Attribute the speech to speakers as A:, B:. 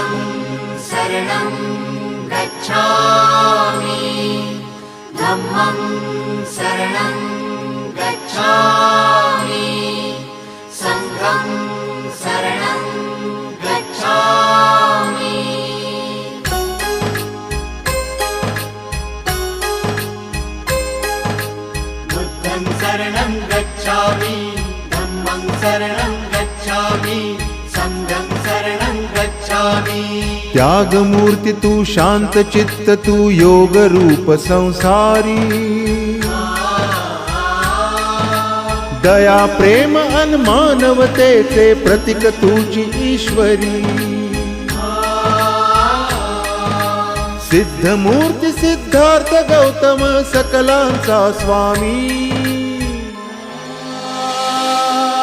A: बुद्धं शरणं गच्छामि धम्मं शरणं गच्छामि संघं शरणं गच्छामि बुद्धं शरणं गच्छामि धम्मं शरणं गच्छामि संघं शरणं गच्छामि।
B: त्याग मूर्ति तू शांत चित्त तू योग रूप संसारी दया प्रेम अन मानवतेचे प्रतीक तुझी ईश्वरी सिद्ध मूर्ती सिद्धार्थ गौतम सकलांचा स्वामी